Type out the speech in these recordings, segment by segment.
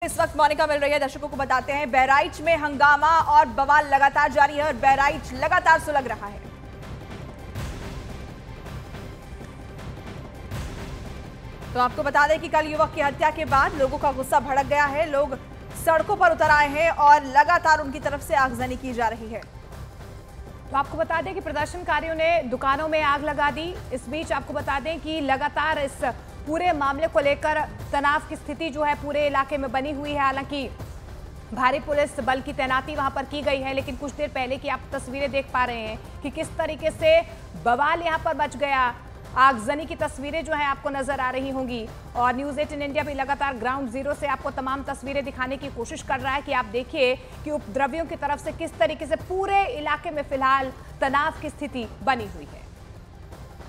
इस वक्त मोनिका मिल रही है, दर्शकों को बताते हैं बहराइच में हंगामा और बवाल लगातार जारी है और बहराइच लगातार सुलग रहा है। तो आपको बता दें कि कल युवक की हत्या के बाद लोगों का गुस्सा भड़क गया है, लोग सड़कों पर उतर आए हैं और लगातार उनकी तरफ से आगजनी की जा रही है। तो आपको बता दें कि प्रदर्शनकारियों ने दुकानों में आग लगा दी। इस बीच आपको बता दें कि लगातार इस पूरे मामले को लेकर तनाव की स्थिति जो है पूरे इलाके में बनी हुई है। हालांकि भारी पुलिस बल की तैनाती वहां पर की गई है, लेकिन कुछ देर पहले की आप तस्वीरें देख पा रहे हैं कि किस तरीके से बवाल यहां पर मच गया। आगजनी की तस्वीरें जो है आपको नजर आ रही होंगी और न्यूज़ 18 इंडिया भी लगातार ग्राउंड जीरो से आपको तमाम तस्वीरें दिखाने की कोशिश कर रहा है कि आप देखिए कि उपद्रवियों की तरफ से किस तरीके से पूरे इलाके में फिलहाल तनाव की स्थिति बनी हुई है।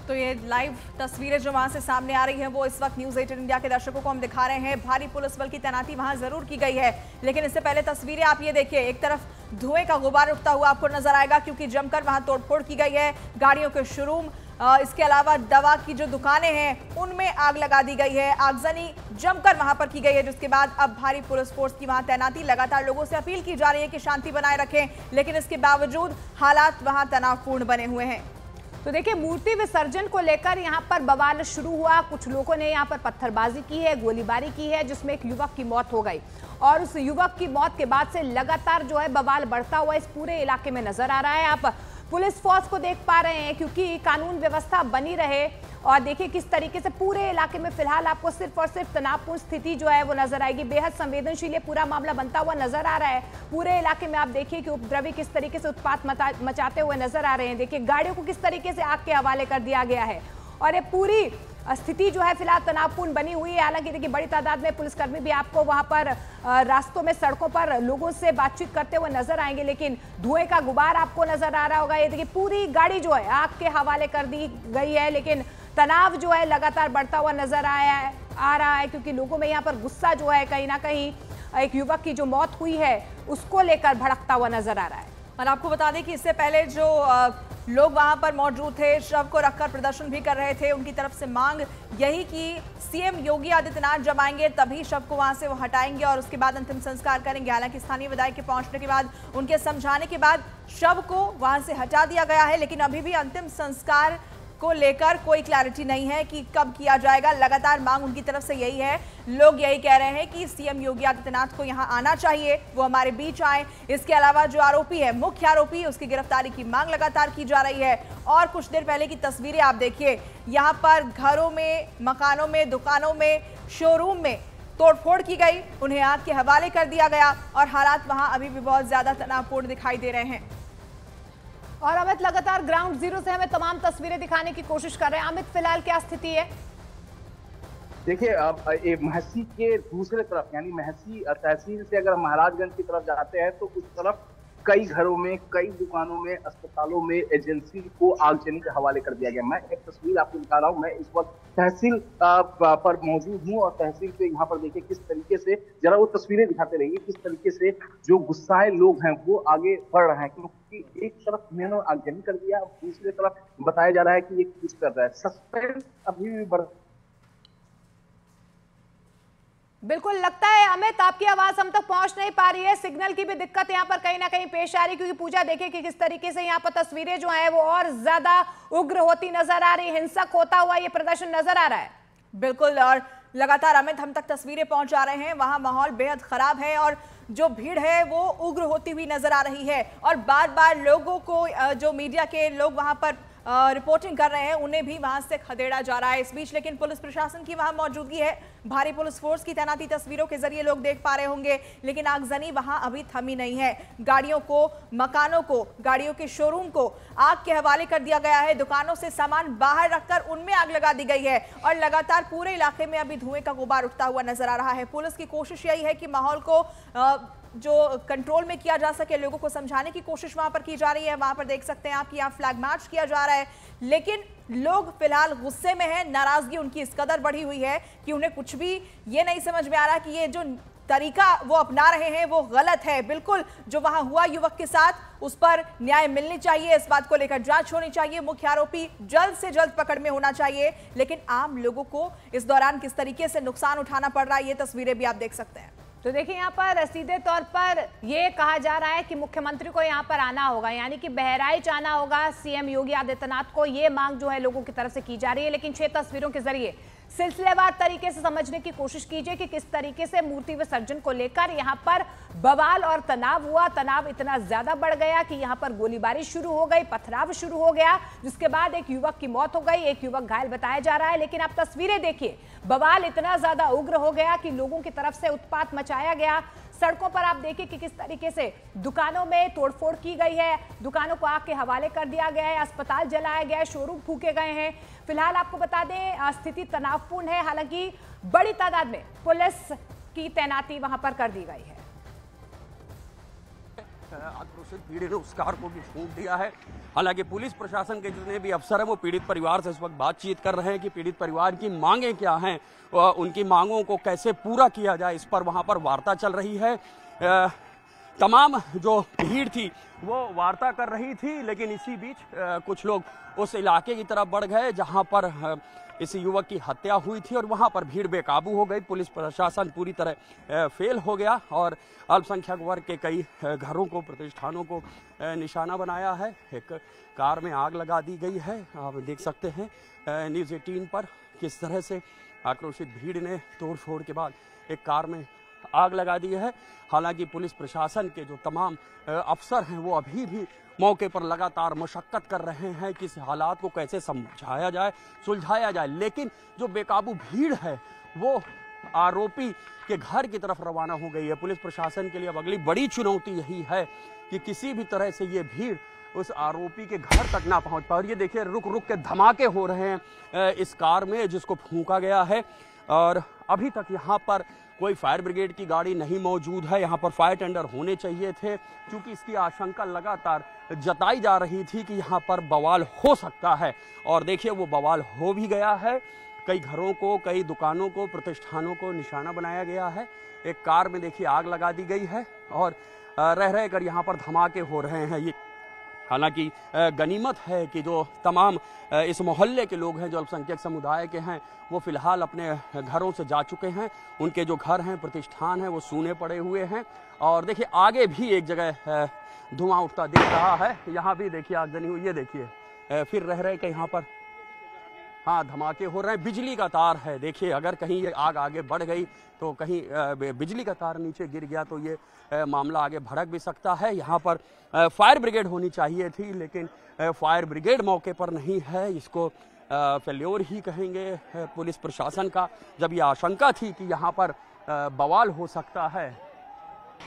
तो ये लाइव तस्वीरें जो वहां से सामने आ रही हैं वो इस वक्त न्यूज़ 18 इंडिया के दर्शकों को हम दिखा रहे हैं। भारी पुलिस बल की तैनाती वहां जरूर की गई है, लेकिन इससे पहले तस्वीरें आप ये देखिए, एक तरफ धुएं का गुबार उठता हुआ आपको नजर आएगा क्योंकि जमकर वहां तोड़फोड़ की गई है। गाड़ियों के शोरूम, इसके अलावा दवा की जो दुकानें हैं उनमें आग लगा दी गई है। आगजनी जमकर वहां पर की गई है, जिसके बाद अब भारी पुलिस फोर्स की वहां तैनाती। लगातार लोगों से अपील की जा रही है कि शांति बनाए रखें, लेकिन इसके बावजूद हालात वहां तनावपूर्ण बने हुए हैं। तो देखिए, मूर्ति विसर्जन को लेकर यहाँ पर बवाल शुरू हुआ। कुछ लोगों ने यहाँ पर पत्थरबाजी की है, गोलीबारी की है, जिसमें एक युवक की मौत हो गई और उस युवक की मौत के बाद से लगातार जो है बवाल बढ़ता हुआ इस पूरे इलाके में नजर आ रहा है। आप पुलिस फोर्स को देख पा रहे हैं क्योंकि कानून व्यवस्था बनी रहे और देखिए किस तरीके से पूरे इलाके में फिलहाल आपको सिर्फ और सिर्फ तनावपूर्ण स्थिति जो है वो नजर आएगी। बेहद संवेदनशील पूरा मामला बनता हुआ नजर आ रहा है। पूरे इलाके में आप देखिए कि उपद्रवी किस तरीके से उत्पात मचाते हुए नजर आ रहे हैं। देखिए गाड़ियों को किस तरीके से आग के हवाले कर दिया गया है और ये पूरी स्थिति जो है फिलहाल तनावपूर्ण बनी हुई है। हालांकि देखिए बड़ी तादाद में पुलिसकर्मी भी आपको वहां पर रास्तों में, सड़कों पर लोगों से बातचीत करते हुए नजर आएंगे, लेकिन धुएं का गुबार आपको नजर आ रहा होगा। ये देखिए पूरी गाड़ी जो है आग के हवाले कर दी गई है, लेकिन तनाव जो है लगातार बढ़ता हुआ नजर आ रहा है क्योंकि लोगों में यहाँ पर गुस्सा जो है कहीं ना कहीं एक युवक की जो मौत हुई है उसको लेकर भड़कता हुआ नजर आ रहा है। और आपको बता दें कि इससे पहले जो लोग वहां पर मौजूद थे, शव को रखकर प्रदर्शन भी कर रहे थे, उनकी तरफ से मांग यही कि सीएम योगी आदित्यनाथ जब आएंगे तभी शव को वहां से वो हटाएंगे और उसके बाद अंतिम संस्कार करेंगे। हालांकि स्थानीय विधायक के पहुंचने के बाद, उनके समझाने के बाद शव को वहां से हटा दिया गया है, लेकिन अभी भी अंतिम संस्कार को लेकर कोई क्लैरिटी नहीं है कि कब किया जाएगा। लगातार मांग उनकी तरफ से यही है, लोग यही कह रहे हैं कि सीएम योगी आदित्यनाथ को यहां आना चाहिए, वो हमारे बीच आए। इसके अलावा जो आरोपी है, मुख्य आरोपी, उसकी गिरफ्तारी की मांग लगातार की जा रही है। और कुछ देर पहले की तस्वीरें आप देखिए, यहाँ पर घरों में, मकानों में, दुकानों में, शोरूम में तोड़फोड़ की गई, उन्हें आग के हवाले कर दिया गया और हालात वहां अभी भी बहुत ज्यादा तनावपूर्ण दिखाई दे रहे हैं। और अमित लगातार ग्राउंड जीरो से हमें तमाम तस्वीरें दिखाने की कोशिश कर रहे हैं। अमित, फिलहाल क्या स्थिति है? देखिए, अब महसी के दूसरे तरफ यानी महसी तहसील से अगर महाराजगंज की तरफ जाते हैं तो उस तरफ कई घरों में, कई दुकानों में, अस्पतालों में एजेंसी को आगजनी के हवाले कर दिया गया। मैं एक तस्वीर आपको दिखा रहा हूँ। मैं इस वक्त तहसील पर मौजूद हूँ और तहसील पे यहाँ पर देखिए किस तरीके से, जरा वो तस्वीरें दिखाते रहिए, किस तरीके से जो गुस्साए लोग हैं वो आगे बढ़ रहे हैं क्योंकि एक तरफ इन्होंने आगजनी कर दिया, दूसरी तरफ बताया जा रहा है कि ये कुछ कर रहा है। सस्पेंस अभी भी बढ़। बिल्कुल लगता है अमित आपकी आवाज हम तक पहुंच नहीं पा रही है, सिग्नल की भी दिक्कत यहाँ पर कहीं ना कहीं पेश आ रही है क्योंकि पूजा देखिए कि किस तरीके से यहाँ पर तस्वीरें जो है वो और ज्यादा उग्र होती नजर आ रही, हिंसक होता हुआ ये प्रदर्शन नजर आ रहा है। बिल्कुल, और लगातार अमित हम तक तस्वीरें पहुंचा रहे हैं, वहां माहौल बेहद खराब है और जो भीड़ है वो उग्र होती हुई नजर आ रही है और बार बार लोगों को, जो मीडिया के लोग वहां पर रिपोर्टिंग कर रहे हैं, उन्हें भी वहां से खदेड़ा जा रहा है। इस बीच लेकिन पुलिस प्रशासन की वहां मौजूदगी है, भारी पुलिस फोर्स की तैनाती तस्वीरों के जरिए लोग देख पा रहे होंगे, लेकिन आगजनी वहां अभी थमी नहीं है। गाड़ियों को, मकानों को, गाड़ियों के शोरूम को आग के हवाले कर दिया गया है, दुकानों से सामान बाहर रखकर उनमें आग लगा दी गई है और लगातार पूरे इलाके में अभी धुएं का गुबार उठता हुआ नजर आ रहा है। पुलिस की कोशिश यही है कि माहौल को जो कंट्रोल में किया जा सके, लोगों को समझाने की कोशिश वहां पर की जा रही है। वहां पर देख सकते हैं आप कि यहाँ फ्लैग मार्च किया जा रहा है, लेकिन लोग फिलहाल गुस्से में हैं, नाराजगी उनकी इस कदर बढ़ी हुई है कि उन्हें कुछ भी ये नहीं समझ में आ रहा कि ये जो तरीका वो अपना रहे हैं वो गलत है। बिल्कुल, जो वहां हुआ युवक के साथ उस पर न्याय मिलनी चाहिए, इस बात को लेकर जांच होनी चाहिए, मुख्य आरोपी जल्द से जल्द पकड़ में होना चाहिए। लेकिन आम लोगों को इस दौरान किस तरीके से नुकसान उठाना पड़ रहा है, ये तस्वीरें भी आप देख सकते हैं। तो देखिए यहाँ पर सीधे तौर पर ये कहा जा रहा है कि मुख्यमंत्री को यहाँ पर आना होगा, यानी कि बहराइच आना होगा सीएम योगी आदित्यनाथ को। ये मांग जो है लोगों की तरफ से की जा रही है। लेकिन 6 तस्वीरों के जरिए सिलसिलेवार तरीके से समझने की कोशिश कीजिए कि किस तरीके से मूर्ति विसर्जन को लेकर यहाँ पर बवाल और तनाव हुआ। तनाव इतना ज्यादा बढ़ गया कि यहाँ पर गोलीबारी शुरू हो गई, पथराव शुरू हो गया, जिसके बाद एक युवक की मौत हो गई, एक युवक घायल बताया जा रहा है। लेकिन आप तस्वीरें देखिए, बवाल इतना ज्यादा उग्र हो गया कि लोगों की तरफ से उत्पात मचाया गया। सड़कों पर आप देखिए कि किस तरीके से दुकानों में तोड़फोड़ की गई है, दुकानों को आग के हवाले कर दिया गया है, अस्पताल जलाया गया है, शोरूम फूके गए हैं। फिलहाल आपको बता दें स्थिति तनावपूर्ण है, हालांकि बड़ी तादाद में पुलिस की तैनाती वहां पर कर दी गई है। आक्रोशित पीड़ित ने उस कार को भी फूंक दिया है। हालांकि पुलिस प्रशासन के जितने भी अफसर हैं वो पीड़ित परिवार से इस वक्त बातचीत कर रहे हैं कि पीड़ित परिवार की मांगें क्या हैं, उनकी मांगों को कैसे पूरा किया जाए, इस पर वहां पर वार्ता चल रही है। तमाम जो भीड़ थी वो वार्ता कर रही थी, लेकिन इसी बीच कुछ लोग उस इलाके की तरफ बढ़ गए जहां पर इस युवक की हत्या हुई थी और वहां पर भीड़ बेकाबू हो गई। पुलिस प्रशासन पूरी तरह फेल हो गया और अल्पसंख्यक वर्ग के कई घरों को, प्रतिष्ठानों को निशाना बनाया है। एक कार में आग लगा दी गई है। आप देख सकते हैं न्यूज़ 18 पर किस तरह से आक्रोशित भीड़ ने तोड़फोड़ के बाद एक कार में आग लगा दी है। हालांकि पुलिस प्रशासन के जो तमाम अफसर हैं वो अभी भी मौके पर लगातार मशक्कत कर रहे हैं कि इस हालात को कैसे समझाया जाए, सुलझाया जाए। लेकिन जो बेकाबू भीड़ है वो आरोपी के घर की तरफ रवाना हो गई है। पुलिस प्रशासन के लिए अब अगली बड़ी चुनौती यही है कि किसी भी तरह से ये भीड़ उस आरोपी के घर तक ना पहुंच पाए। और ये देखिए रुक रुक के धमाके हो रहे हैं इस कार में जिसको फूंका गया है। और अभी तक यहाँ पर कोई फायर ब्रिगेड की गाड़ी नहीं मौजूद है। यहाँ पर फायर टेंडर होने चाहिए थे, क्योंकि इसकी आशंका लगातार जताई जा रही थी कि यहाँ पर बवाल हो सकता है। और देखिए वो बवाल हो भी गया है। कई घरों को, कई दुकानों को, प्रतिष्ठानों को निशाना बनाया गया है। एक कार में देखिए आग लगा दी गई है और रह रहकर यहाँ पर धमाके हो रहे हैं। ये हालांकि गनीमत है कि जो तमाम इस मोहल्ले के लोग हैं, जो अल्पसंख्यक समुदाय के हैं, वो फिलहाल अपने घरों से जा चुके हैं। उनके जो घर हैं, प्रतिष्ठान हैं, वो सूने पड़े हुए हैं। और देखिए आगे भी एक जगह धुआं उठता दिख रहा है। यहाँ भी देखिए आगजनी हुई, ये देखिए फिर रह रहे कि यहाँ पर हाँ धमाके हो रहे हैं। बिजली का तार है, देखिए अगर कहीं ये आग आगे बढ़ गई तो कहीं बिजली का तार नीचे गिर गया तो ये मामला आगे भड़क भी सकता है। यहाँ पर फायर ब्रिगेड होनी चाहिए थी, लेकिन फायर ब्रिगेड मौके पर नहीं है। इसको फेल्योर ही कहेंगे पुलिस प्रशासन का, जब ये आशंका थी कि यहाँ पर बवाल हो सकता है।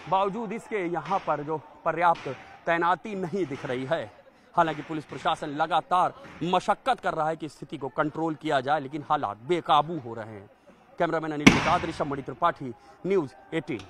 बावजूद इसके यहाँ पर जो पर्याप्त तैनाती नहीं दिख रही है। हालांकि पुलिस प्रशासन लगातार मशक्कत कर रहा है कि स्थिति को कंट्रोल किया जाए, लेकिन हालात बेकाबू हो रहे हैं। कैमरामैन अनिल के साथ Rishabh Mani Tripathi, news 18।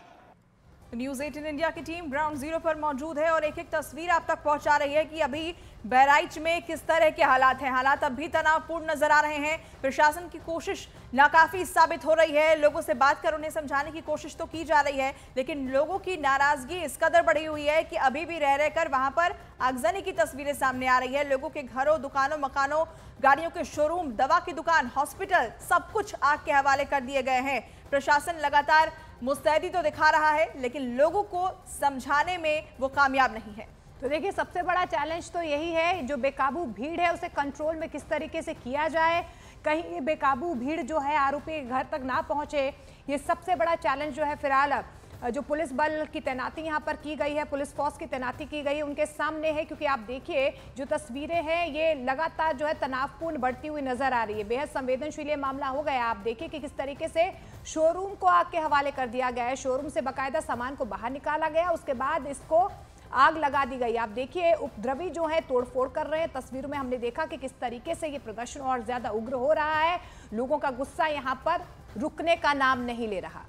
News 18 India की टीम ग्राउंड जीरो पर मौजूद है और एक एक तस्वीर आप तक पहुंचा रही है कि अभी बहराइच में किस तरह के हालात हैं। हालात अभी तनावपूर्ण नजर आ रहे हैं। प्रशासन की कोशिश नाकाफी साबित हो रही है। लोगों से बात कर उन्हें समझाने की कोशिश तो की जा रही है, लेकिन लोगों की नाराजगी इस कदर बढ़ी हुई है कि अभी भी रह रहकर वहां पर आगजनी की तस्वीरें सामने आ रही है। लोगों के घरों, दुकानों, मकानों, गाड़ियों के शोरूम, दवा की दुकान, हॉस्पिटल, सब कुछ आग के हवाले कर दिए गए हैं। प्रशासन लगातार मुस्तैदी तो दिखा रहा है, लेकिन लोगों को समझाने में वो कामयाब नहीं है। तो देखिए सबसे बड़ा चैलेंज तो यही है, जो बेकाबू भीड़ है उसे कंट्रोल में किस तरीके से किया जाए, कहीं ये बेकाबू भीड़ जो है आरोपी के घर तक ना पहुंचे। ये सबसे बड़ा चैलेंज जो है फिलहाल जो पुलिस बल की तैनाती यहाँ पर की गई है, पुलिस फोर्स की तैनाती की गई है, उनके सामने है। क्योंकि आप देखिए जो तस्वीरें हैं ये लगातार जो है तनावपूर्ण बढ़ती हुई नजर आ रही है। बेहद संवेदनशील ये मामला हो गया। आप देखिए कि किस तरीके से शोरूम को आग के हवाले कर दिया गया है। शोरूम से बाकायदा सामान को बाहर निकाला गया, उसके बाद इसको आग लगा दी गई। आप देखिए उपद्रवी जो है तोड़फोड़ कर रहे हैं। तस्वीरों में हमने देखा कि किस तरीके से ये प्रदर्शन और ज्यादा उग्र हो रहा है। लोगों का गुस्सा यहाँ पर रुकने का नाम नहीं ले रहा।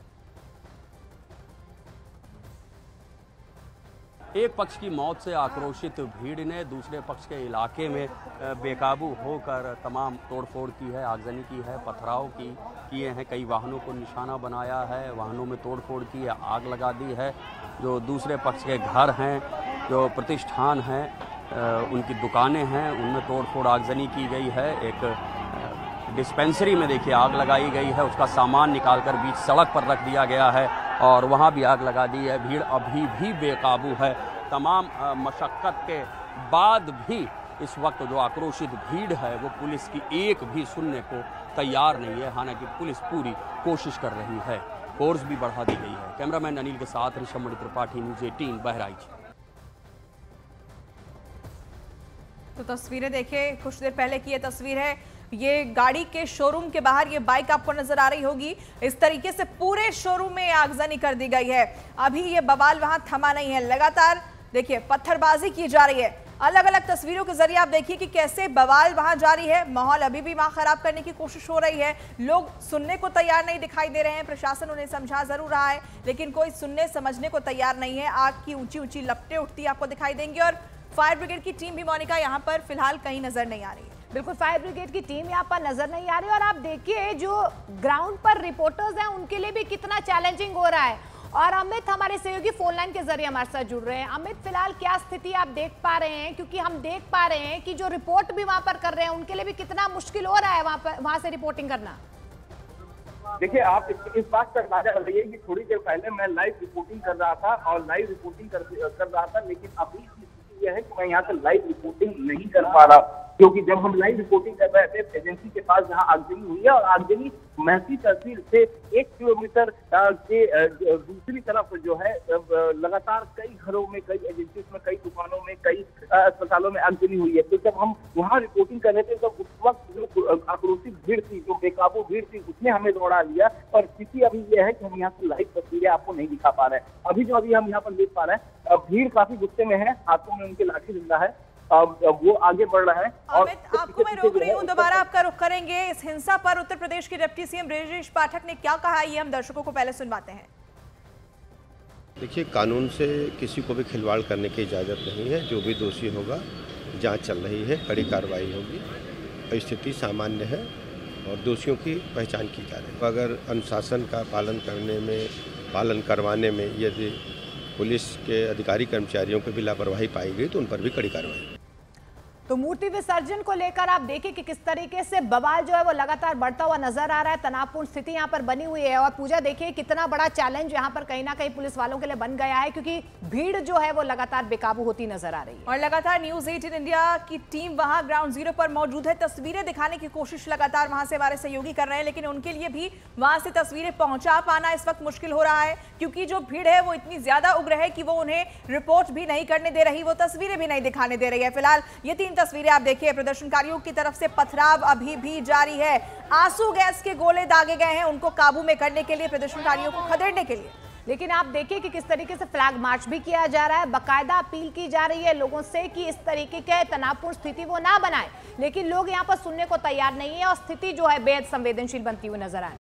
एक पक्ष की मौत से आक्रोशित भीड़ ने दूसरे पक्ष के इलाके में बेकाबू होकर तमाम तोड़फोड़ की है, आगजनी की है, पथराव किए हैं, कई वाहनों को निशाना बनाया है, वाहनों में तोड़फोड़ की है, आग लगा दी है। जो दूसरे पक्ष के घर हैं, जो प्रतिष्ठान हैं, उनकी दुकानें हैं, उनमें तोड़फोड़ आगजनी की गई है। एक डिस्पेंसरी में देखिए आग लगाई गई है, उसका सामान निकालकर बीच सड़क पर रख दिया गया है। और वहाँ भी आग लगा दी है। भीड़ अभी भी बेकाबू है। तमाम मशक्क़त के बाद भी इस वक्त जो आक्रोशित भीड़ है वो पुलिस की एक भी सुनने को तैयार नहीं है। हालांकि पुलिस पूरी कोशिश कर रही है, फोर्स भी बढ़ा दी गई है। कैमरामैन अनिल के साथ ऋषभ मणि त्रिपाठी, न्यूज़ 18 बहराइच। तो तस्वीरें देखिए, कुछ देर पहले की ये तस्वीर है। ये गाड़ी के शोरूम के बाहर ये बाइक आपको नजर आ रही होगी। इस तरीके से पूरे शोरूम में आगजनी कर दी गई है। अभी ये बवाल वहां थमा नहीं है, लगातार देखिए पत्थरबाजी की जा रही है। अलग अलग तस्वीरों के जरिए आप देखिए कि कैसे बवाल वहां जारी है। माहौल अभी भी वहां खराब करने की कोशिश हो रही है। लोग सुनने को तैयार नहीं दिखाई दे रहे हैं। प्रशासन उन्हें समझा जरूर रहा है, लेकिन कोई सुनने समझने को तैयार नहीं है। आग की ऊंची ऊंची लपटें उठती आपको दिखाई देंगी और फायर ब्रिगेड की टीम भी मोनिका यहाँ पर फिलहाल कहीं नजर नहीं आ रही है। बिल्कुल, फायर ब्रिगेड की टीम यहाँ पर नजर नहीं आ रही। और आप देखिए जो ग्राउंड पर रिपोर्टर्स हैं उनके लिए भी कितना चैलेंजिंग हो रहा है। और अमित हमारे सहयोगी फोन लाइन के जरिए हमारे साथ जुड़ रहे हैं। अमित, फिलहाल क्या स्थिति आप देख पा रहे हैं? क्योंकि हम देख पा रहे हैं कि जो रिपोर्ट भी वहां पर कर रहे हैं उनके लिए भी कितना मुश्किल हो रहा है वहां से रिपोर्टिंग करना। देखिए, आप इस बात का अंदाजा लगाइए कि थोड़ी देर पहले मैं लाइव रिपोर्टिंग कर रहा था और लाइव रिपोर्टिंग कर रहा था, लेकिन अभी की स्थिति यह है कि मैं यहाँ से लाइव रिपोर्टिंग नहीं कर पा रहा, क्योंकि जब हम लाइव रिपोर्टिंग कर रहे थे एजेंसी के पास जहां आगजनी हुई है और आगजनी महसी तहसील से 1 किलोमीटर के दूसरी तरफ जो है लगातार कई घरों में, कई एजेंसी में, कई दुकानों में, कई अस्पतालों में आगजनी हुई है। तो जब हम वहां रिपोर्टिंग कर रहे थे तो उस वक्त जो आक्रोशित भीड़ थी, जो बेकाबू भीड़ थी, उसने हमें दौड़ा लिया। और स्थिति अभी यह है कि हम यहाँ से लाइव तस्वीरें आपको नहीं दिखा पा रहे हैं। अभी हम यहाँ पर देख पा रहे हैं, भीड़ काफी गुस्से में है, हाथों में उनके लाठी डंडा है, वो आगे बढ़ रहा है। और अमित, आपको मैं रोक रही हूँ, दोबारा आपका रुख करेंगे। इस हिंसा पर उत्तर प्रदेश के डिप्टी सीएम ब्रजेश पाठक ने क्या कहा, ये हम दर्शकों को पहले सुनवाते हैं। देखिए, कानून से किसी को भी खिलवाड़ करने की इजाज़त नहीं है। जो भी दोषी होगा, जांच चल रही है, कड़ी कार्रवाई होगी। स्थिति सामान्य है और दोषियों की पहचान की जा रही है। अगर अनुशासन का पालन करवाने में यदि पुलिस के अधिकारी कर्मचारियों को भी लापरवाही पाई गई तो उन पर भी कड़ी कार्रवाई। तो मूर्ति विसर्जन को लेकर आप देखिए कि किस तरीके से बवाल जो है वो लगातार बढ़ता हुआ नजर आ रहा है। तनावपूर्ण स्थिति यहाँ पर बनी हुई है। और पूजा देखिए कितना बड़ा चैलेंज यहाँ पर कहीं ना कहीं पुलिस वालों के लिए बन गया है, क्योंकि भीड़ जो है वो लगातार बेकाबू होती नजर आ रही है। और लगातार न्यूज़ 18 इंडिया की टीम वहां ग्राउंड जीरो पर मौजूद है। तस्वीरें दिखाने की कोशिश लगातार वहां से हमारे सहयोगी कर रहे हैं, लेकिन उनके लिए भी वहां से तस्वीरें पहुंचा पाना इस वक्त मुश्किल हो रहा है, क्योंकि जो भीड़ है वो इतनी ज्यादा उग्र है कि वो उन्हें रिपोर्ट भी नहीं करने दे रही, वो तस्वीरें भी नहीं दिखाने दे रही है। फिलहाल ये 3 तस्वीरें आप देखिए। प्रदर्शनकारियों की तरफ से पथराव अभी भी जारी है। आंसू गैस के गोले दागे गए हैं उनको काबू में करने के लिए, प्रदर्शनकारियों को खदेड़ने के लिए। लेकिन आप देखिए कि किस तरीके से फ्लैग मार्च भी किया जा रहा है। बाकायदा अपील की जा रही है लोगों से कि इस तरीके के तनावपूर्ण स्थिति वो ना बनाए, लेकिन लोग यहाँ पर सुनने को तैयार नहीं है और स्थिति जो है बेहद संवेदनशील बनती हुई नजर आए।